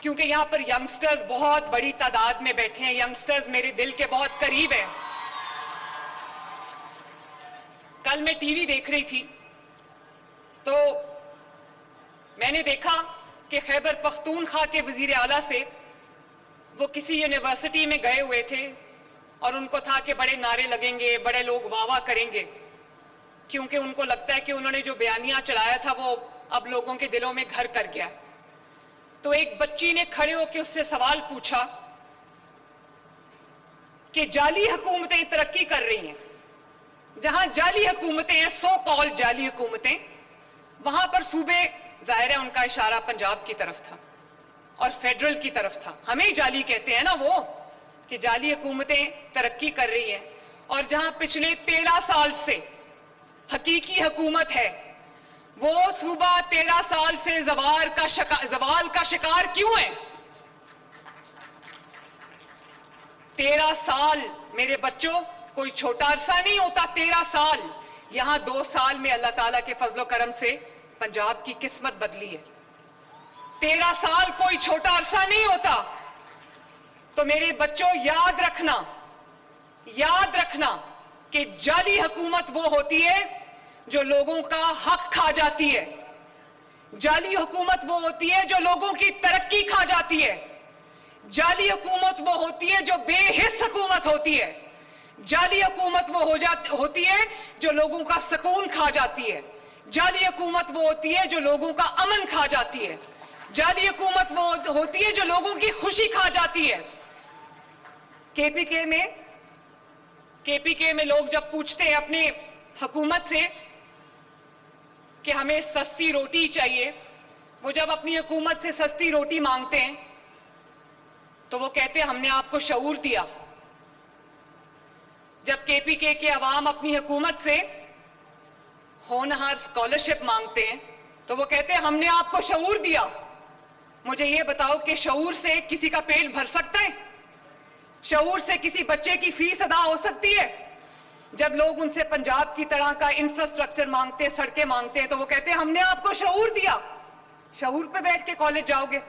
क्योंकि यहाँ पर यंगस्टर्स बहुत बड़ी तादाद में बैठे हैं। यंगस्टर्स मेरे दिल के बहुत करीब हैं। कल मैं टीवी देख रही थी तो मैंने देखा कि खैबर पख्तूनख्वा के वजीर आला से वो किसी यूनिवर्सिटी में गए हुए थे और उनको था कि बड़े नारे लगेंगे, बड़े लोग वाह वाह करेंगे, क्योंकि उनको लगता है कि उन्होंने जो बयानिया चलाया था वो अब लोगों के दिलों में घर कर गया। तो एक बच्ची ने खड़े होकर उससे सवाल पूछा कि जाली हुकूमतें तरक्की कर रही हैं, जहां जाली हुकूमतें हैं, सो कॉल्ड जाली हुकूमतें, वहां पर सूबे, जाहिर है उनका इशारा पंजाब की तरफ था और फेडरल की तरफ था। हमें ही जाली कहते हैं ना वो, कि जाली हुकूमतें तरक्की कर रही हैं। और जहां पिछले 13 साल से हकीकी हुकूमत है, वो सूबा 13 साल से जवाल का शिकार क्यों है? 13 साल मेरे बच्चों कोई छोटा अरसा नहीं होता। 13 साल, यहां 2 साल में अल्लाह ताला के फजलो करम से पंजाब की किस्मत बदली है। 13 साल कोई छोटा अरसा नहीं होता। तो मेरे बच्चों याद रखना कि जाली हुकूमत वो होती है जो लोगों का हक खा जाती है। जाली हुकूमत वो होती है जो लोगों की तरक्की खा जाती है। जाली हुकूमत वो होती है जो बेहिस हुकूमत होती है। जाली हुकूमत वो होती है जो लोगों का सुकून खा जाती है। जाली हुकूमत वो होती है जो लोगों का अमन खा जाती है। जाली हुकूमत वो होती है जो लोगों की खुशी खा जाती है। केपीके में लोग जब पूछते हैं अपने हुकूमत से कि हमें सस्ती रोटी चाहिए, वो जब अपनी हुकूमत से सस्ती रोटी मांगते हैं तो वो कहते हैं हमने आपको शऊर दिया। जब केपीके के अवाम अपनी हुकूमत से होनहार स्कॉलरशिप मांगते हैं तो वो कहते हैं हमने आपको शऊर दिया। मुझे ये बताओ कि शऊर से किसी का पेट भर सकता है? शऊर से किसी बच्चे की फीस अदा हो सकती है? जब लोग उनसे पंजाब की तरह का इंफ्रास्ट्रक्चर मांगते हैं, सड़कें मांगते हैं, तो वो कहते हैं हमने आपको शऊर दिया। शऊर पे बैठ के कॉलेज जाओगे,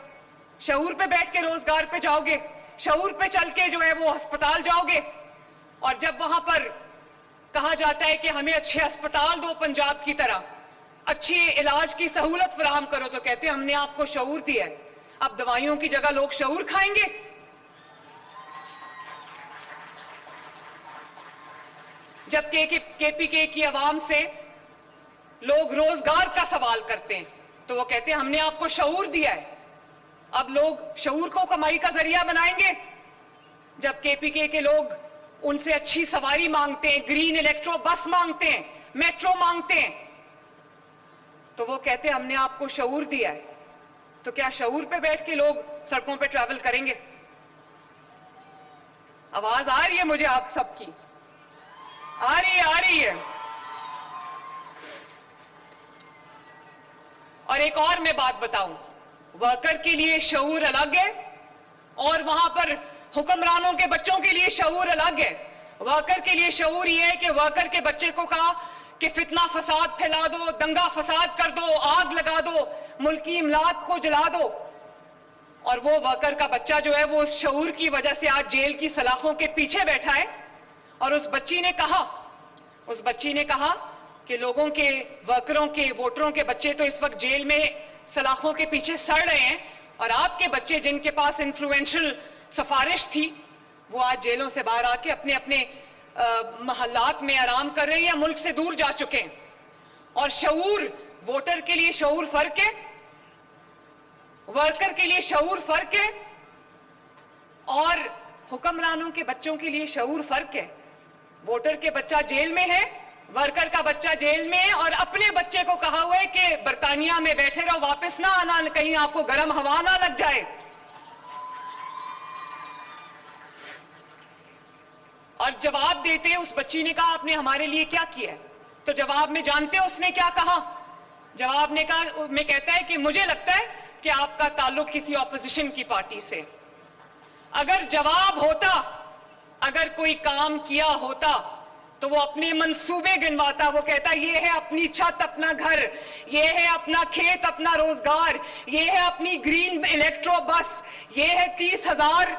शऊर पे बैठ के रोजगार पे जाओगे, शऊर पे चल के जो है वो अस्पताल जाओगे। और जब वहां पर कहा जाता है कि हमें अच्छे अस्पताल दो, पंजाब की तरह अच्छी इलाज की सहूलत फराहम करो, तो कहते हैं हमने आपको शऊर दिया है। अब दवाइयों की जगह लोग शऊर खाएंगे। जब केपीके की आवाम से लोग रोजगार का सवाल करते हैं तो वो कहते हैं हमने आपको शऊर दिया है। अब लोग शऊर को कमाई का जरिया बनाएंगे। जब केपीके के लोग उनसे अच्छी सवारी मांगते हैं, ग्रीन इलेक्ट्रो बस मांगते हैं, मेट्रो मांगते हैं, तो वो कहते हैं हमने आपको शऊर दिया है। तो क्या शऊर पे बैठ के लोग सड़कों पे ट्रैवल करेंगे? आवाज आ रही है मुझे आप सबकी? आ रही है। और एक और मैं बात बताऊं, वर्कर के लिए शऊर अलग है और वहां पर हुक्मरानों के बच्चों के लिए शऊर अलग है। वर्कर के लिए शऊर यह है कि वर्कर के बच्चे को कहा कि फितना फसाद फैला दो, दंगा फसाद कर दो, आग लगा दो, मुल्की इमलाक को जला दो। और वो वर्कर का बच्चा जो है वो उस शऊर की वजह से आज जेल की सलाखों के पीछे बैठा है। और उस बच्ची ने कहा कि लोगों के, वर्करों के, वोटरों के बच्चे तो इस वक्त जेल में सलाखों के पीछे सड़ रहे हैं और आपके बच्चे जिनके पास इन्फ्लुएंशियल सिफारिश थी वो आज जेलों से बाहर आके अपने अपने महल्लात में आराम कर रहे हैं या मुल्क से दूर जा चुके हैं। और शऊर, वोटर के लिए शऊर फर्क है, वर्कर के लिए शऊर फर्क है और हुक्मरानों के बच्चों के लिए शऊर फर्क है। वोटर के बच्चा जेल में है, वर्कर का बच्चा जेल में है और अपने बच्चे को कहा हुआ है कि बर्तानिया में बैठे रहो, वापस ना आना, कहीं आपको गर्म हवा ना लग जाए। और जवाब देते उस बच्ची ने कहा आपने हमारे लिए क्या किया? तो जवाब में जानते हो उसने क्या कहा? जवाब में कहता है कि मुझे लगता है कि आपका ताल्लुक किसी ऑपोजिशन की पार्टी से। अगर जवाब होता, अगर कोई काम किया होता तो वो अपने मंसूबे गिनवाता, वो कहता ये है अपनी छत, अपना घर, ये है अपना खेत, अपना रोजगार, ये है अपनी ग्रीन इलेक्ट्रो बस, ये है 30,000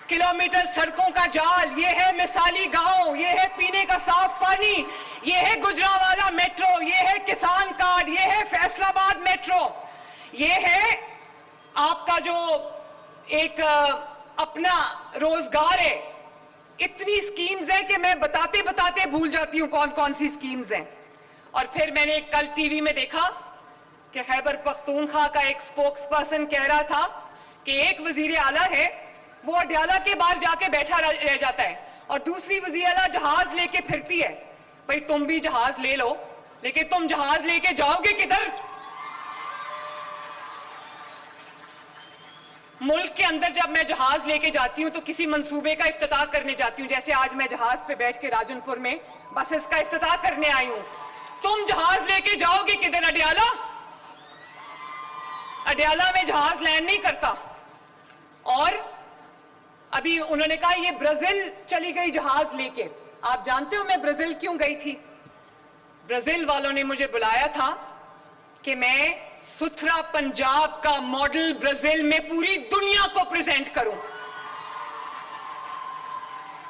किलोमीटर सड़कों का जाल, ये है मिसाली गांव, ये है पीने का साफ पानी, ये है गुजरांवाला मेट्रो, ये है किसान कार्ड, ये है फैसलाबाद मेट्रो, ये है आपका जो एक अपना रोजगार है। इतनी स्कीम्स हैं कि मैं बताते बताते भूल जाती हूं कौन कौन सी स्कीम्स हैं। और फिर मैंने कल टीवी में देखा कि खैबर पख्तूनख्वा का एक स्पोक्स पर्सन कह रहा था कि एक वजीर आला है, वो अडयाला के बाहर जाके बैठा रह जाता है और दूसरी वजीर आला जहाज लेके फिरती है। भाई तुम भी जहाज ले लो, लेकिन तुम जहाज लेके जाओगे किधर? मुल्क के अंदर जब मैं जहाज लेके जाती हूं तो किसी मंसूबे का इफ्तिताह करने जाती हूं, जैसे आज मैं जहाज पे बैठ के राजनपुर में बसेस का इफ्तिताह करने आई हूं। तुम जहाज लेके जाओगे किधर? अडयाला? अडयाला में जहाज लैंड नहीं करता। और अभी उन्होंने कहा ये ब्राजील चली गई जहाज लेके। आप जानते हो मैं ब्राजील क्यों गई थी? ब्राजील वालों ने मुझे बुलाया था कि मैं सुथरा पंजाब का मॉडल ब्राजील में पूरी दुनिया को प्रेजेंट करूं।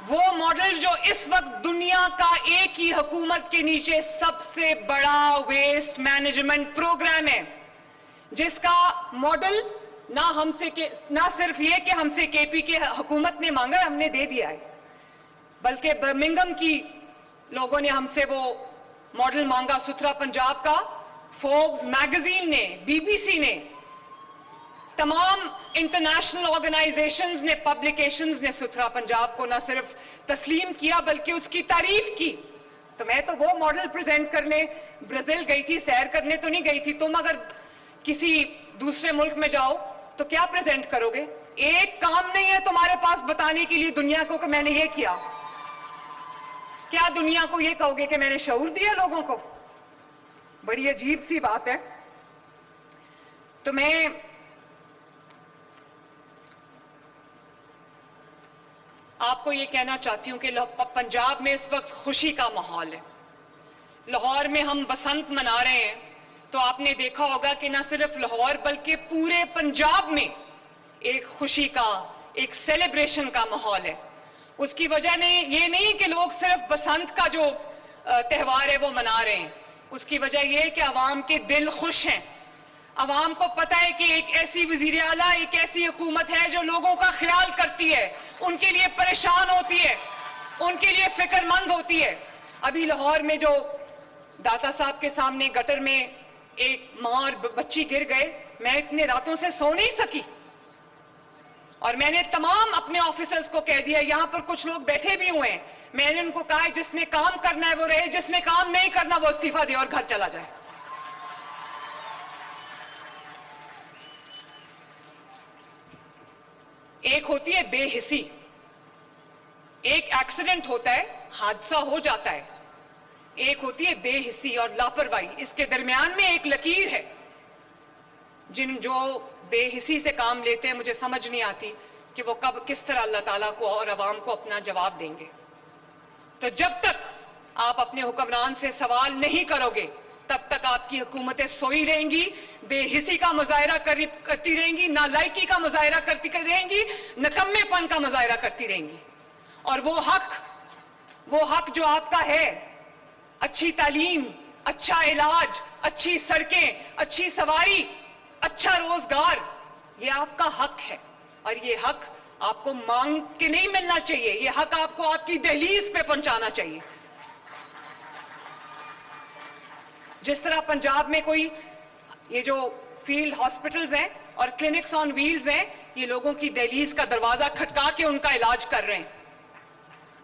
वो मॉडल जो इस वक्त दुनिया का एक ही हुकूमत के नीचे सबसे बड़ा वेस्ट मैनेजमेंट प्रोग्राम है, जिसका मॉडल ना सिर्फ ये कि हमसे केपी के हुकूमत ने मांगा, हमने दे दिया है, बल्कि बर्मिंघम की लोगों ने हमसे वो मॉडल मांगा सुथरा पंजाब का। फोर्ब्स मैगजीन ने, बीबीसी ने, तमाम इंटरनेशनल ऑर्गेनाइजेशंस ने, पब्लिकेशंस ने सुथरा पंजाब को न सिर्फ तस्लीम किया बल्कि उसकी तारीफ की। तो मैं तो वो मॉडल प्रेजेंट करने ब्राजील गई थी, सैर करने तो नहीं गई थी। तुम अगर किसी दूसरे मुल्क में जाओ तो क्या प्रेजेंट करोगे? एक काम नहीं है तुम्हारे पास बताने के लिए दुनिया को कि मैंने ये किया। क्या दुनिया को ये कहोगे कि मैंने शऊर दिया लोगों को? बड़ी अजीब सी बात है। तो मैं आपको ये कहना चाहती हूं कि पंजाब में इस वक्त खुशी का माहौल है। लाहौर में हम बसंत मना रहे हैं, तो आपने देखा होगा कि न सिर्फ लाहौर बल्कि पूरे पंजाब में एक खुशी का, एक सेलिब्रेशन का माहौल है। उसकी वजह ने ये नहीं कि लोग सिर्फ बसंत का जो त्यौहार है वो मना रहे हैं, उसकी वजह यह है कि अवाम के दिल खुश हैं। अवाम को पता है कि एक ऐसी वजीर आला, एक ऐसी हुकूमत है जो लोगों का ख्याल करती है, उनके लिए परेशान होती है, उनके लिए फिक्रमंद होती है। अभी लाहौर में जो दाता साहब के सामने गटर में एक माँ और बच्ची गिर गए, मैं इतने रातों से सो नहीं सकी और मैंने तमाम अपने ऑफिसर्स को कह दिया, यहां पर कुछ लोग बैठे भी हुए हैं, मैंने उनको कहा जिसने काम करना है वो रहे, जिसने काम नहीं करना वो इस्तीफा दे और घर चला जाए। एक होती है बेहिसी, एक एक्सीडेंट होता है, हादसा हो जाता है, एक होती है बेहिसी और लापरवाही। इसके दरमियान में एक लकीर है। जो बेहिसी से काम लेते हैं, मुझे समझ नहीं आती कि वो कब किस तरह अल्लाह ताला को और अवाम को अपना जवाब देंगे। तो जब तक आप अपने हुक्मरान से सवाल नहीं करोगे तब तक आपकी हुकूमतें सोई रहेंगी, बेहिसी का मुजाहिरा करती रहेंगी, नालायकी का मुजाहिरा करती रहेंगी, नकम्मेपन का मुजाहिरा करती रहेंगी। और वो हक जो आपका है, अच्छी तालीम, अच्छा इलाज, अच्छी सड़कें, अच्छी सवारी, अच्छा रोजगार, ये आपका हक है। और ये हक आपको मांग के नहीं मिलना चाहिए, ये हक आपको आपकी दहलीज पे पहुंचाना चाहिए। जिस तरह पंजाब में कोई ये जो फील्ड हॉस्पिटल्स हैं और क्लिनिक्स ऑन व्हील्स हैं, ये लोगों की दहलीज का दरवाजा खटका के उनका इलाज कर रहे हैं।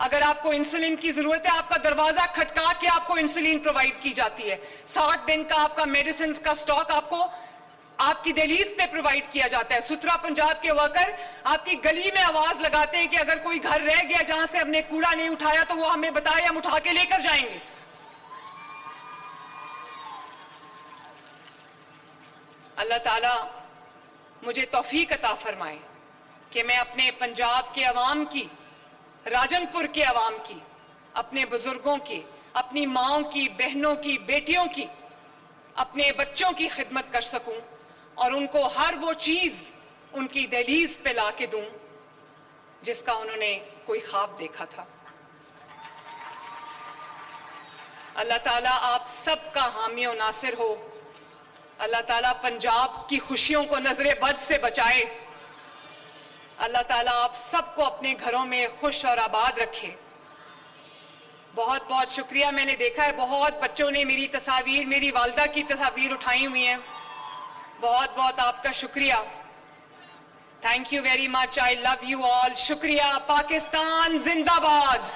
अगर आपको इंसुलिन की जरूरत है, आपका दरवाजा खटका के आपको इंसुलिन प्रोवाइड की जाती है। 60 दिन का आपका मेडिसिन का स्टॉक आपको आपकी दहलीज पे प्रोवाइड किया जाता है। सुथरा पंजाब के वर्कर आपकी गली में आवाज लगाते हैं कि अगर कोई घर रह गया जहां से हमने कूड़ा नहीं उठाया तो वो हमें बताए, हम उठा के लेकर जाएंगे। अल्लाह ताला मुझे तौफीक अता फरमाए कि मैं अपने पंजाब के अवाम की, राजनपुर के अवाम की, अपने बुजुर्गों की, अपनी माओं की, बहनों की, बेटियों की, अपने बच्चों की खिदमत कर सकूं और उनको हर वो चीज उनकी दहलीज पे ला के दूं जिसका उन्होंने कोई ख्वाब देखा था। अल्लाह ताला आप सबका हामी और नासिर हो। अल्लाह ताला पंजाब की खुशियों को नजरे बद से बचाए। अल्लाह ताला आप सबको अपने घरों में खुश और आबाद रखे। बहुत बहुत शुक्रिया। मैंने देखा है बहुत बच्चों ने मेरी तस्वीर, मेरी वालदा की तस्वीर उठाई हुई हैं। बहुत बहुत आपका शुक्रिया। Thank you very much. I love you all. शुक्रिया। पाकिस्तान जिंदाबाद।